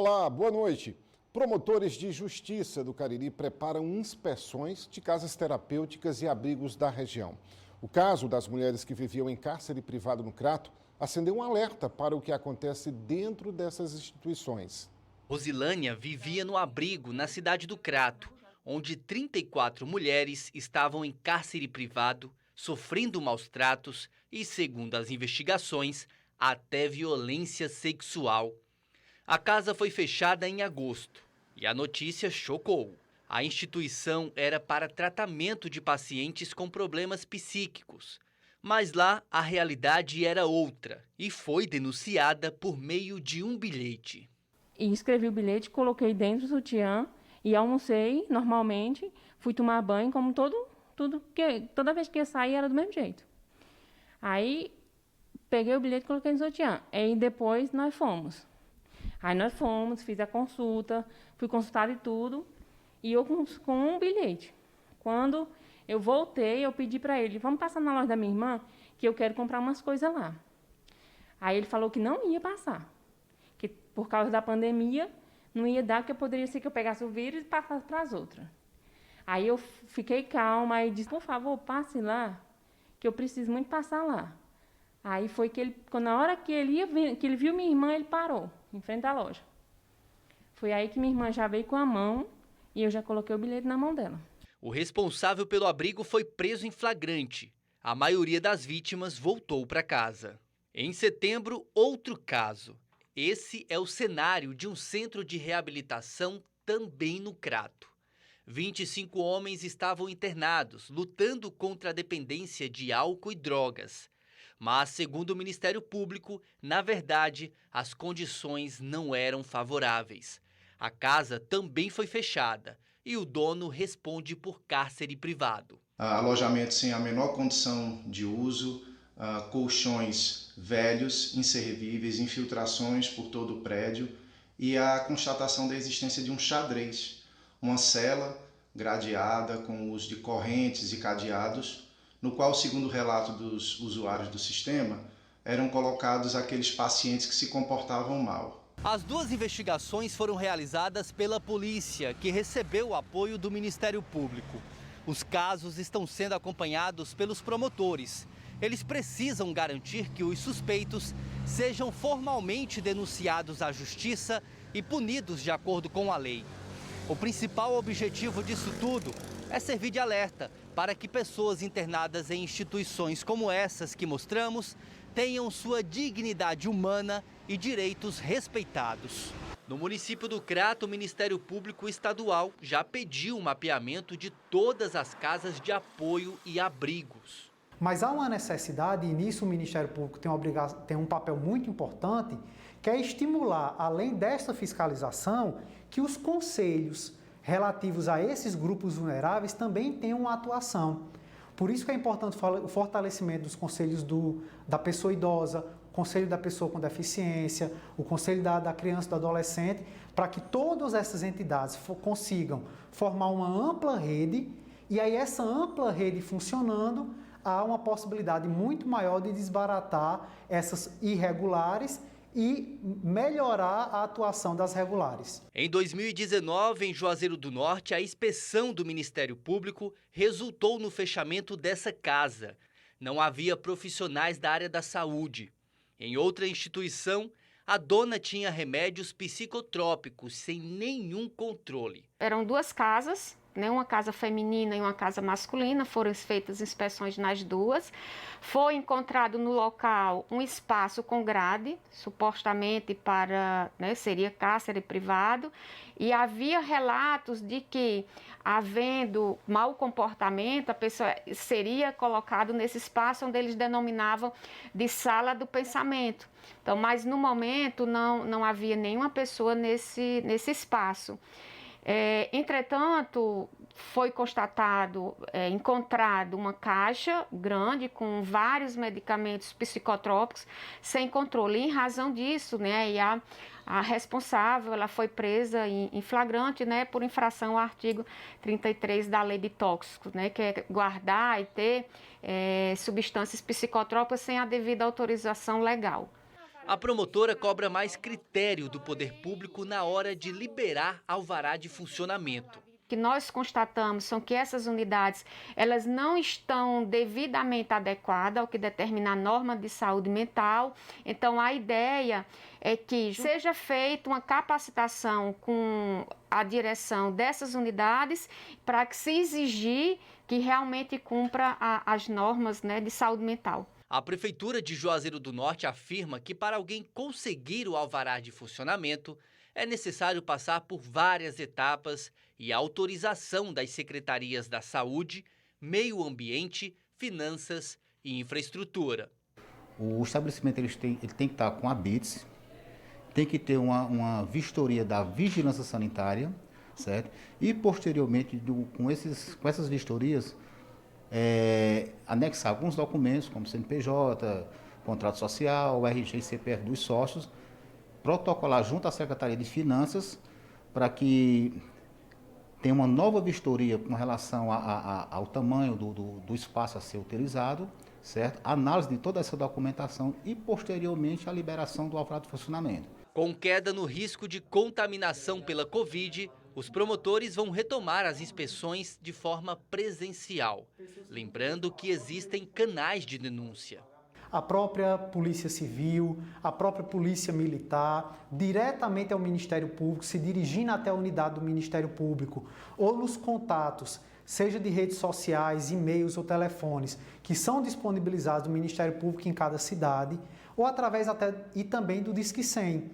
Olá, boa noite. Promotores de justiça do Cariri preparam inspeções de casas terapêuticas e abrigos da região. O caso das mulheres que viviam em cárcere privado no Crato acendeu um alerta para o que acontece dentro dessas instituições. Rosilânia vivia no abrigo na cidade do Crato, onde 34 mulheres estavam em cárcere privado, sofrendo maus tratos e, segundo as investigações, até violência sexual. A casa foi fechada em agosto e a notícia chocou. A instituição era para tratamento de pacientes com problemas psíquicos. Mas lá a realidade era outra e foi denunciada por meio de um bilhete. E escrevi o bilhete, coloquei dentro do sutiã e almocei normalmente, fui tomar banho como toda vez que ia sair era do mesmo jeito. Aí peguei o bilhete e coloquei no sutiã. Aí depois nós fomos. Aí nós fomos, fiz a consulta, fui consultada e tudo, e eu com um bilhete. Quando eu voltei, eu pedi para ele, vamos passar na loja da minha irmã, que eu quero comprar umas coisas lá. Aí ele falou que não ia passar, que por causa da pandemia não ia dar, porque poderia ser que eu pegasse o vírus e passasse para as outras. Aí eu fiquei calma e disse, por favor, passe lá, que eu preciso muito passar lá. Aí foi que ele, na hora que ele viu minha irmã, ele parou em frente à loja. Foi aí que minha irmã já veio com a mão e eu já coloquei o bilhete na mão dela. O responsável pelo abrigo foi preso em flagrante. A maioria das vítimas voltou para casa. Em setembro, outro caso. Esse é o cenário de um centro de reabilitação também no Crato. 25 homens estavam internados, lutando contra a dependência de álcool e drogas. Mas, segundo o Ministério Público, na verdade, as condições não eram favoráveis. A casa também foi fechada e o dono responde por cárcere privado. Alojamento sem a menor condição de uso, colchões velhos, inservíveis, infiltrações por todo o prédio e a constatação da existência de um xadrez, uma cela gradeada com o uso de correntes e cadeados, no qual, segundo o relato dos usuários do sistema, eram colocados aqueles pacientes que se comportavam mal. As duas investigações foram realizadas pela polícia, que recebeu o apoio do Ministério Público. Os casos estão sendo acompanhados pelos promotores. Eles precisam garantir que os suspeitos sejam formalmente denunciados à justiça e punidos de acordo com a lei. O principal objetivo disso tudo é servir de alerta para que pessoas internadas em instituições como essas que mostramos tenham sua dignidade humana e direitos respeitados. No município do Crato, o Ministério Público Estadual já pediu um mapeamento de todas as casas de apoio e abrigos. Mas há uma necessidade, e nisso o Ministério Público tem um papel muito importante, que é estimular, além desta fiscalização, que os conselhos relativos a esses grupos vulneráveis também tenham uma atuação. Por isso que é importante o fortalecimento dos conselhos da pessoa idosa, o conselho da pessoa com deficiência, o conselho da criança e do adolescente, para que todas essas entidades consigam formar uma ampla rede, e aí essa ampla rede funcionando, há uma possibilidade muito maior de desbaratar essas irregulares e melhorar a atuação das regulares. Em 2019, em Juazeiro do Norte, a inspeção do Ministério Público resultou no fechamento dessa casa. Não havia profissionais da área da saúde. Em outra instituição, a dona tinha remédios psicotrópicos sem nenhum controle. Eram duas casas, né, uma casa feminina e uma casa masculina, foram feitas inspeções nas duas. Foi encontrado no local um espaço com grade, supostamente para, seria cárcere privado, e havia relatos de que, havendo mau comportamento, a pessoa seria colocada nesse espaço onde eles denominavam de sala do pensamento. Então, mas no momento não havia nenhuma pessoa nesse espaço. Entretanto, foi encontrado uma caixa grande com vários medicamentos psicotrópicos sem controle. E em razão disso, e a responsável ela foi presa em flagrante, por infração ao artigo 33 da Lei de Tóxicos, que é guardar e ter substâncias psicotrópicas sem a devida autorização legal. A promotora cobra mais critério do poder público na hora de liberar alvará de funcionamento. Que nós constatamos são que essas unidades elas não estão devidamente adequadas ao que determina a norma de saúde mental. Então, a ideia é que seja feita uma capacitação com a direção dessas unidades para que se exigir que realmente cumpra as normas, né, de saúde mental. A Prefeitura de Juazeiro do Norte afirma que para alguém conseguir o alvará de funcionamento, é necessário passar por várias etapas e a autorização das secretarias da Saúde, Meio Ambiente, Finanças e Infraestrutura. O estabelecimento ele tem que estar com a BITS, tem que ter uma vistoria da vigilância sanitária, certo? E posteriormente, com essas vistorias, anexar alguns documentos, como CNPJ, contrato social, RG e CPF dos sócios, protocolar junto à Secretaria de Finanças para que tenha uma nova vistoria com relação ao tamanho do espaço a ser utilizado, certo? Análise de toda essa documentação e, posteriormente, a liberação do alvará de funcionamento. Com queda no risco de contaminação pela Covid, os promotores vão retomar as inspeções de forma presencial, lembrando que existem canais de denúncia. A própria Polícia Civil, a própria Polícia Militar, diretamente ao Ministério Público, se dirigindo até a unidade do Ministério Público, ou nos contatos, seja de redes sociais, e-mails ou telefones, que são disponibilizados do Ministério Público em cada cidade, ou através e também do Disque 100.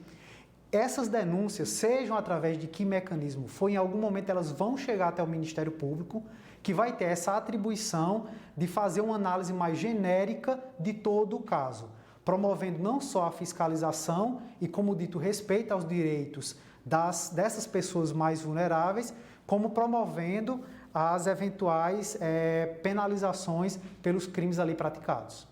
Essas denúncias, sejam através de que mecanismo for, em algum momento elas vão chegar até o Ministério Público, que vai ter essa atribuição de fazer uma análise mais genérica de todo o caso, promovendo não só a fiscalização e, como dito, respeito aos direitos dessas pessoas mais vulneráveis, como promovendo as eventuais penalizações pelos crimes ali praticados.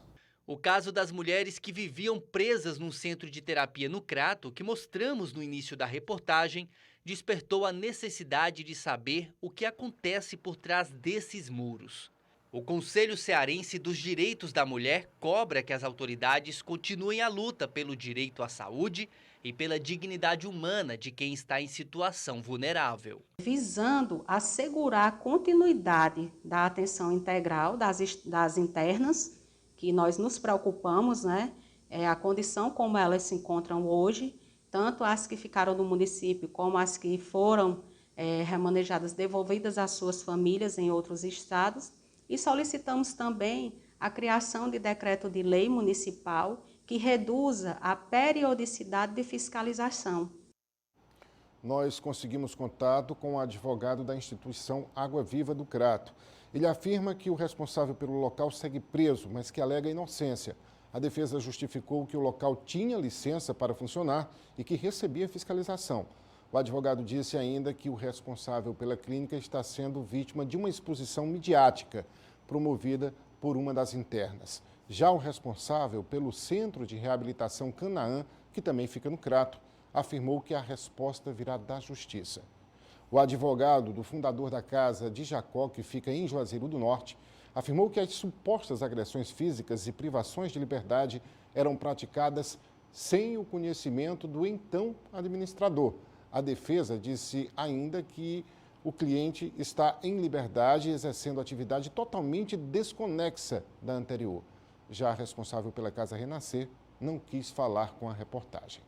O caso das mulheres que viviam presas num centro de terapia no Crato, que mostramos no início da reportagem, despertou a necessidade de saber o que acontece por trás desses muros. O Conselho Cearense dos Direitos da Mulher cobra que as autoridades continuem a luta pelo direito à saúde e pela dignidade humana de quem está em situação vulnerável. Visando assegurar a continuidade da atenção integral das internas, que nós nos preocupamos, né? A condição como elas se encontram hoje, tanto as que ficaram no município como as que foram remanejadas, devolvidas às suas famílias em outros estados. E solicitamos também a criação de decreto de lei municipal que reduza a periodicidade de fiscalização. Nós conseguimos contato com o advogado da instituição Água Viva do Crato. Ele afirma que o responsável pelo local segue preso, mas que alega inocência. A defesa justificou que o local tinha licença para funcionar e que recebia fiscalização. O advogado disse ainda que o responsável pela clínica está sendo vítima de uma exposição midiática promovida por uma das internas. Já o responsável pelo Centro de Reabilitação Canaã, que também fica no Crato, afirmou que a resposta virá da Justiça. O advogado do fundador da Casa de Jacó, que fica em Juazeiro do Norte, afirmou que as supostas agressões físicas e privações de liberdade eram praticadas sem o conhecimento do então administrador. A defesa disse ainda que o cliente está em liberdade, exercendo atividade totalmente desconexa da anterior. Já a responsável pela Casa Renascer não quis falar com a reportagem.